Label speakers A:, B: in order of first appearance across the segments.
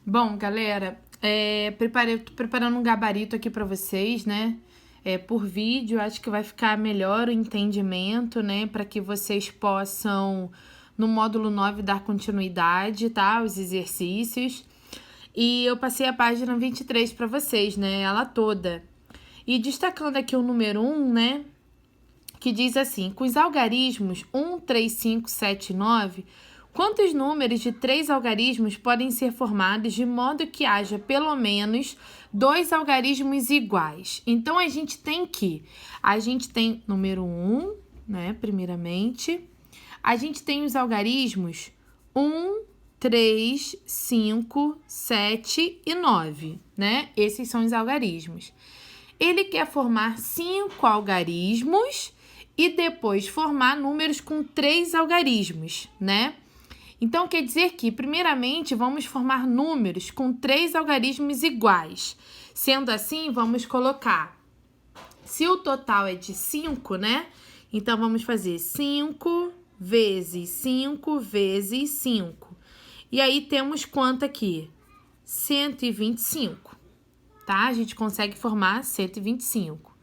A: Bom, galera, tô preparando um gabarito aqui para vocês, né? Por vídeo, acho que vai ficar melhor o entendimento, né? Para que vocês possam, no módulo 9, dar continuidade, tá? Os exercícios. E eu passei a página 23 para vocês, né? Ela toda. E destacando aqui o número 1, né? Que diz assim: com os algarismos 1, 3, 5, 7 e 9, quantos números de 3 algarismos podem ser formados de modo que haja pelo menos 2 algarismos iguais? Então, a gente tem número 1, né, primeiramente. A gente tem os algarismos 1, 3, 5, 7 e 9, né? Esses são os algarismos. Ele quer formar 5 algarismos e depois formar números com 3 algarismos, né? Então, quer dizer que, primeiramente, vamos formar números com 3 algarismos iguais. Sendo assim, vamos colocar, se o total é de 5, né? Então, vamos fazer 5 vezes 5 vezes 5. E aí, temos quanto aqui? 125, tá? A gente consegue formar 125.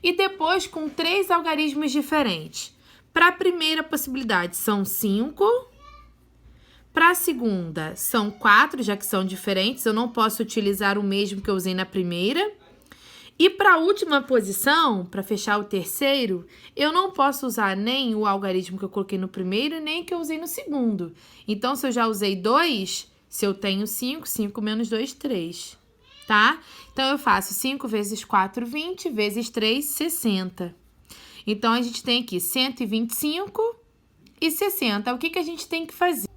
A: E depois, com 3 algarismos diferentes. Para a primeira possibilidade, são 5. Para a segunda, são 4, já que são diferentes. Eu não posso utilizar o mesmo que eu usei na primeira. E para a última posição, para fechar o terceiro, eu não posso usar nem o algarismo que eu coloquei no primeiro, nem que eu usei no segundo. Então, se eu já usei 2, se eu tenho 5, 5 menos 2, 3. Tá? Então, eu faço 5 vezes 4, 20, vezes 3, 60. Então, a gente tem aqui 125 e 60. O que a gente tem que fazer?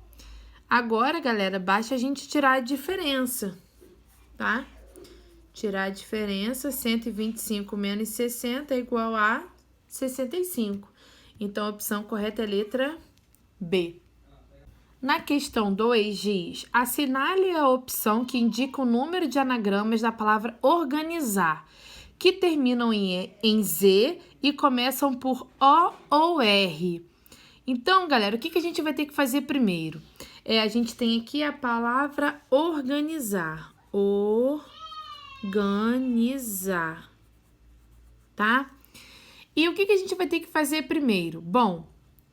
A: Agora, galera, basta a gente tirar a diferença, tá? Tirar a diferença, 125 menos 60 é igual a 65. Então, a opção correta é a letra B. Na questão 2, diz: assinale a opção que indica o número de anagramas da palavra organizar, que terminam em Z e começam por O ou R. Então, galera, o que a gente vai ter que fazer primeiro? A gente tem aqui a palavra organizar. Organizar. Tá? E o que a gente vai ter que fazer primeiro? Bom,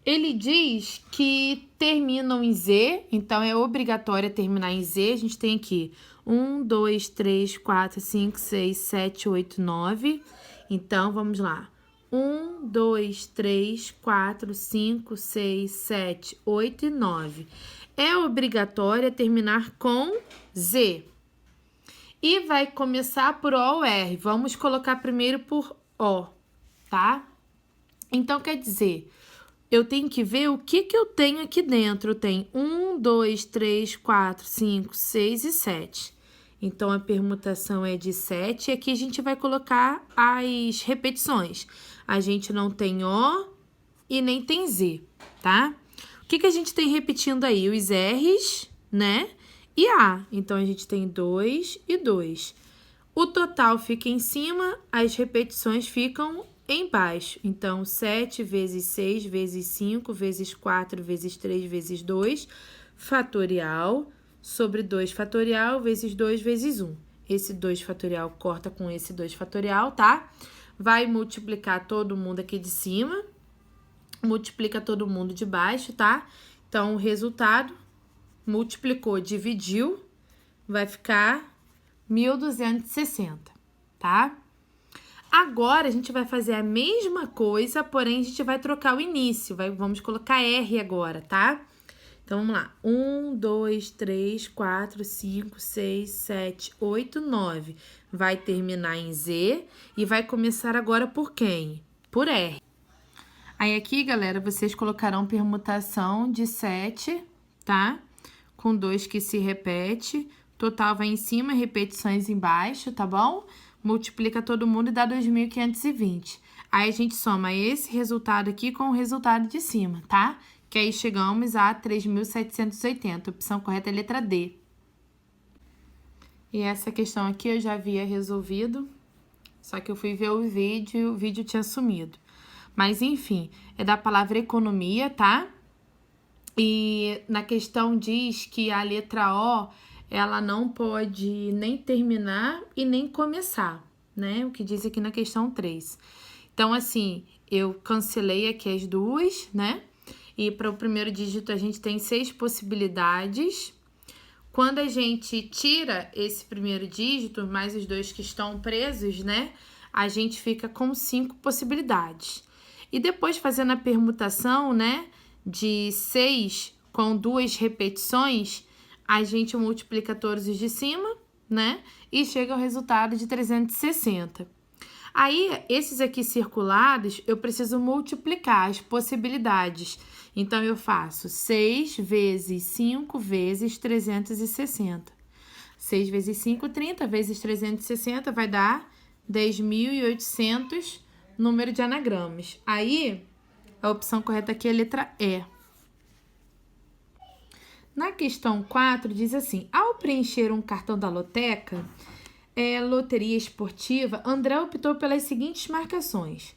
A: ele diz que terminam em Z, então é obrigatório terminar em Z. A gente tem aqui 1, 2, 3, 4, 5, 6, 7, 8, 9. Então, vamos lá. 1, 2, 3, 4, 5, 6, 7, 8 e 9. É obrigatório terminar com Z. E vai começar por O ou R. Vamos colocar primeiro por O, tá? Então, quer dizer, eu tenho que ver o que eu tenho aqui dentro. Tem 1, 2, 3, 4, 5, 6 e 7. Então, a permutação é de 7. E aqui a gente vai colocar as repetições. A gente não tem O e nem tem Z, tá? O que a gente tem repetindo aí? Os R's, né? E A. Então, a gente tem 2 e 2. O total fica em cima, as repetições ficam embaixo. Então, 7 vezes 6 vezes 5 vezes 4 vezes 3 vezes 2, fatorial, sobre 2 fatorial vezes 2 vezes 1. Esse 2 fatorial corta com esse 2 fatorial, tá? Vai multiplicar todo mundo aqui de cima, multiplica todo mundo de baixo, tá? Então, o resultado, multiplicou, dividiu, vai ficar 1.260, tá? Agora, a gente vai fazer a mesma coisa, porém, a gente vai trocar o início. Vamos colocar R agora, tá? Então, vamos lá. 1, 2, 3, 4, 5, 6, 7, 8, 9. Vai terminar em Z e vai começar agora por quem? Por R. Aí, aqui, galera, vocês colocarão permutação de 7, tá? Com 2 que se repete. Total vai em cima, repetições embaixo, tá bom? Multiplica todo mundo e dá 2.520. Aí, a gente soma esse resultado aqui com o resultado de cima, tá? Que aí chegamos a 3.780. A opção correta é a letra D. E essa questão aqui eu já havia resolvido, só que eu fui ver o vídeo tinha sumido. Mas, enfim, é da palavra economia, tá? E na questão diz que a letra O, ela não pode nem terminar e nem começar, né? O que diz aqui na questão 3. Então, assim, eu cancelei aqui as duas, né? E para o primeiro dígito a gente tem 6 possibilidades. Quando a gente tira esse primeiro dígito, mais os dois que estão presos, né? A gente fica com 5 possibilidades. E depois, fazendo a permutação, né? De 6 com 2 repetições, a gente multiplica todos os de cima, né? E chega ao resultado de 360. Aí, esses aqui circulados, eu preciso multiplicar as possibilidades. Então, eu faço 6 vezes 5 vezes 360. 6 vezes 5, 30, vezes 360 vai dar 10.800 número de anagramas. Aí, a opção correta aqui é a letra E. Na questão 4, diz assim: ao preencher um cartão da loteca, loteria esportiva, André optou pelas seguintes marcações: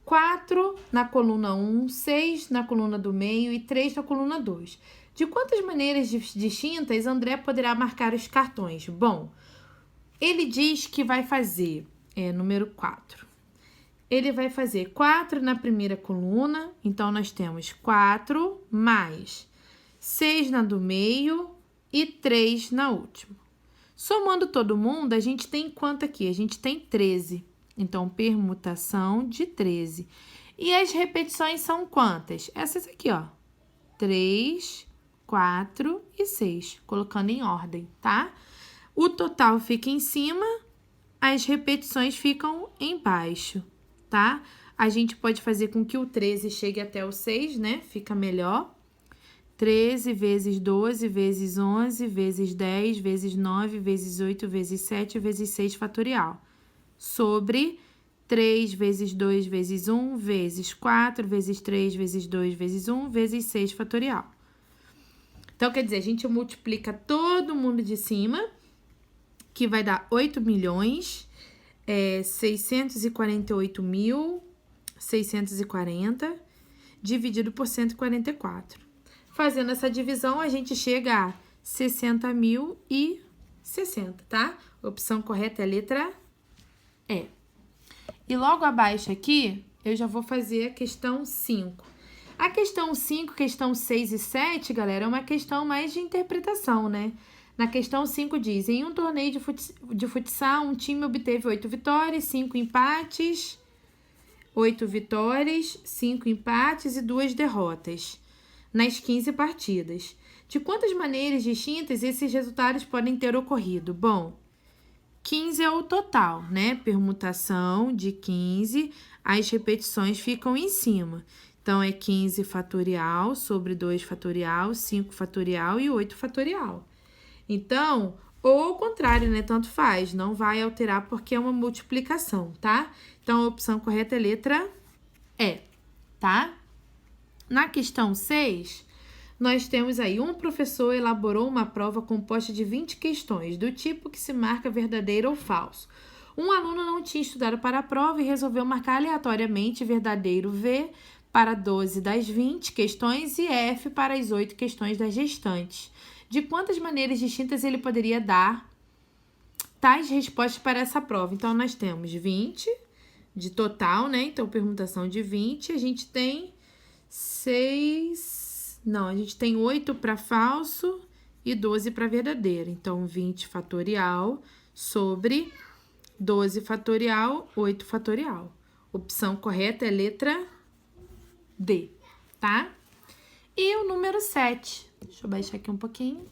A: 4 na coluna 1, 6 na coluna do meio e 3 na coluna 2. De quantas maneiras distintas André poderá marcar os cartões? Bom, ele diz que vai fazer, número 4. Ele vai fazer 4 na primeira coluna, então nós temos 4 mais 6 na do meio e 3 na última. Somando todo mundo, a gente tem quanto aqui? A gente tem 13. Então, permutação de 13. E as repetições são quantas? Essas aqui, ó. 3, 4 e 6. Colocando em ordem, tá? O total fica em cima, as repetições ficam embaixo, tá? A gente pode fazer com que o 13 chegue até o 6, né? Fica melhor. 13 vezes 12 vezes 11 vezes 10 vezes 9 vezes 8 vezes 7 vezes 6 fatorial. Sobre 3 vezes 2 vezes 1 vezes 4 vezes 3 vezes 2 vezes 1 vezes 6 fatorial. Então, quer dizer, a gente multiplica todo mundo de cima, que vai dar 8.648.640, dividido por 144. Fazendo essa divisão, a gente chega a 60.060, tá? A opção correta é a letra E. E logo abaixo aqui, eu já vou fazer a questão 5. A questão 5, questão 6 e 7, galera, é uma questão mais de interpretação, né? Na questão 5 diz: em um torneio de futsal, um time obteve 8 vitórias, 5 empates, 8 vitórias, 5 empates e 2 derrotas nas 15 partidas. De quantas maneiras distintas esses resultados podem ter ocorrido? Bom, 15 é o total, né? Permutação de 15, as repetições ficam em cima. Então, é 15 fatorial sobre 2 fatorial, 5 fatorial e 8 fatorial. Então, ou ao contrário, né? Tanto faz, não vai alterar porque é uma multiplicação, tá? Então, a opção correta é a letra E, tá? Na questão 6, nós temos aí: um professor elaborou uma prova composta de 20 questões, do tipo que se marca verdadeiro ou falso. Um aluno não tinha estudado para a prova e resolveu marcar aleatoriamente verdadeiro V para 12 das 20 questões e F para as 8 questões das restantes. De quantas maneiras distintas ele poderia dar tais respostas para essa prova? Então, nós temos 20 de total, né? Então, permutação de 20, a gente tem 8 para falso e 12 para verdadeiro. Então, 20 fatorial sobre 12 fatorial, 8 fatorial. Opção correta é a letra D, tá? E o número 7. Deixa eu baixar aqui um pouquinho.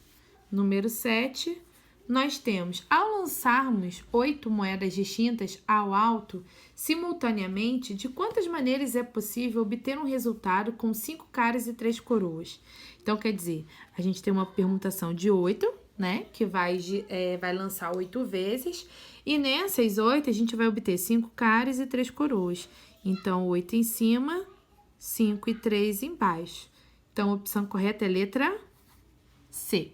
A: Número 7, nós temos: ao lançarmos 8 moedas distintas ao alto, simultaneamente, de quantas maneiras é possível obter um resultado com 5 caras e 3 coroas? Então, quer dizer, a gente tem uma permutação de 8, né? Que vai lançar 8 vezes. E nessas 8, a gente vai obter 5 caras e 3 coroas. Então, 8 em cima, 5 e 3 embaixo. Então, a opção correta é a letra C.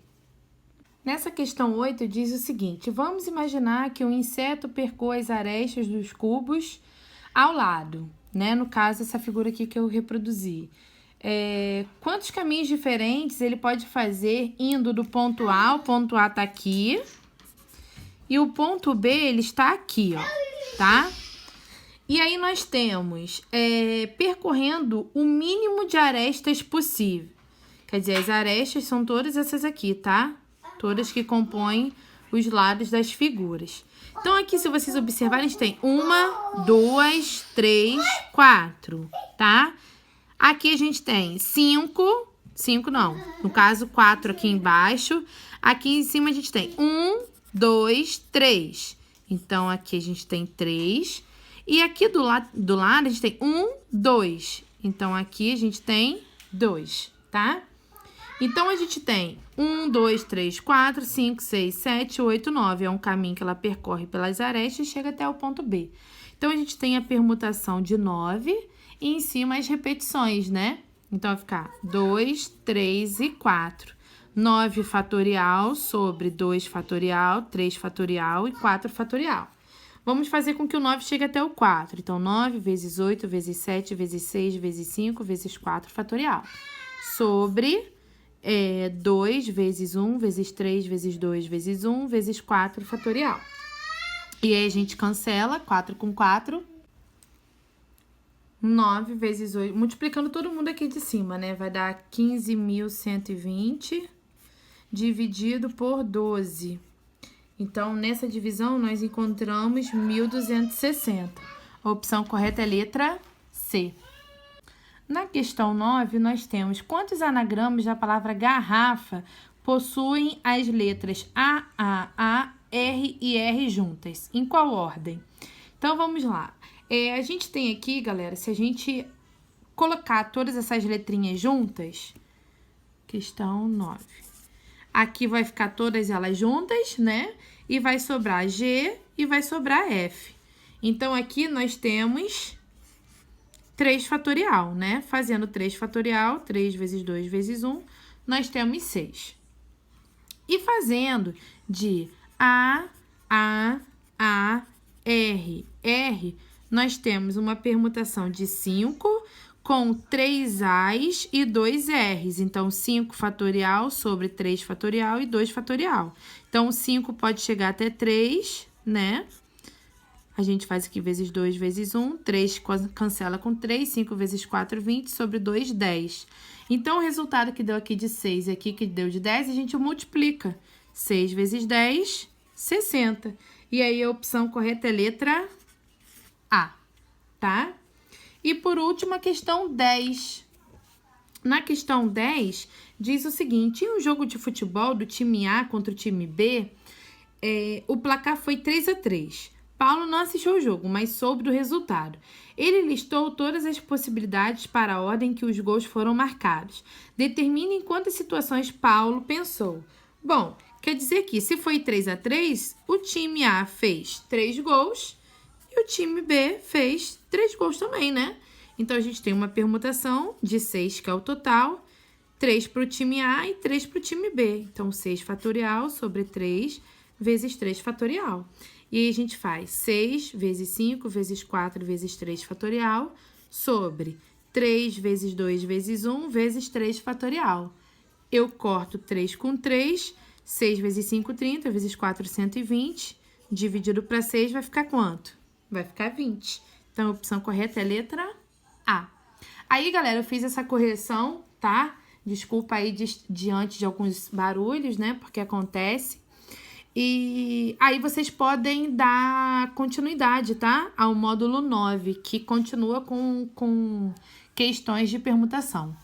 A: Nessa questão 8 diz o seguinte: vamos imaginar que um inseto percoa as arestas dos cubos ao lado. né? No caso, essa figura aqui que eu reproduzi. Quantos caminhos diferentes ele pode fazer indo do ponto A, o ponto A tá aqui, e o ponto B, ele está aqui, ó, tá? E aí nós temos percorrendo o mínimo de arestas possível. Quer dizer, as arestas são todas essas aqui, tá? Todas que compõem os lados das figuras. Então, aqui, se vocês observarem, a gente tem 1, 2, 3, 4, tá? Aqui a gente tem 5 não, no caso 4 aqui embaixo. Aqui em cima a gente tem 1, 2, 3. Então, aqui a gente tem 3. E aqui do lado a gente tem 1, 2. Então, aqui a gente tem 2, tá? Então, a gente tem 1, 2, 3, 4, 5, 6, 7, 8, 9. É um caminho que ela percorre pelas arestas e chega até o ponto B. Então, a gente tem a permutação de 9 e em cima as repetições, né? Então, vai ficar 2, 3 e 4. 9 fatorial sobre 2 fatorial, 3 fatorial e 4 fatorial. Vamos fazer com que o 9 chegue até o 4. Então, 9 vezes 8 vezes 7 vezes 6 vezes 5 vezes 4 fatorial. Sobre 2 vezes 1 vezes 3 vezes 2 vezes 1 vezes 4 fatorial. E aí, a gente cancela 4 com 4. 9 vezes 8. Multiplicando todo mundo aqui de cima, né? Vai dar 15.120 dividido por 12. Então, nessa divisão, nós encontramos 1.260. A opção correta é a letra C. Na questão 9, nós temos quantos anagramas da palavra garrafa possuem as letras A, R e R juntas? Em qual ordem? Então, vamos lá. A gente tem aqui, galera, se a gente colocar todas essas letrinhas juntas, questão 9. Aqui vai ficar todas elas juntas, né? E vai sobrar G e vai sobrar F. Então, aqui nós temos 3 fatorial, né? Fazendo 3 fatorial, 3 vezes 2 vezes 1, nós temos 6. E fazendo de A, R, R, nós temos uma permutação de 5 com 3 A's e 2 R's. Então, 5 fatorial sobre 3 fatorial e 2 fatorial. Então, 5 pode chegar até 3, né? A gente faz aqui vezes 2 vezes 1, 3 cancela com 3, 5 vezes 4, 20, sobre 2, 10. Então, o resultado que deu aqui de 6 e aqui que deu de 10, a gente multiplica. 6 vezes 10, 60. E aí, a opção correta é letra A, tá? E, por último, a questão 10. Na questão 10, diz o seguinte: em um jogo de futebol do time A contra o time B, o placar foi 3-3. Paulo não assistiu ao jogo, mas soube do resultado. Ele listou todas as possibilidades para a ordem que os gols foram marcados. Determine em quantas situações Paulo pensou. Bom, quer dizer que se foi 3-3, o time A fez 3 gols e o time B fez 3 gols também, né? Então, a gente tem uma permutação de 6, que é o total, 3 para o time A e 3 para o time B. Então, 6 fatorial sobre 3 vezes 3 fatorial. E aí, a gente faz 6 vezes 5 vezes 4 vezes 3 fatorial sobre 3 vezes 2 vezes 1 vezes 3 fatorial. Eu corto 3 com 3, 6 vezes 5, 30, vezes 4, 120. Dividido para 6 vai ficar quanto? Vai ficar 20. Então, a opção correta é a letra A. Aí, galera, eu fiz essa correção, tá? Desculpa aí diante de alguns barulhos, né? Porque acontece. E aí vocês podem dar continuidade, tá? Ao módulo 9, que continua com questões de permutação.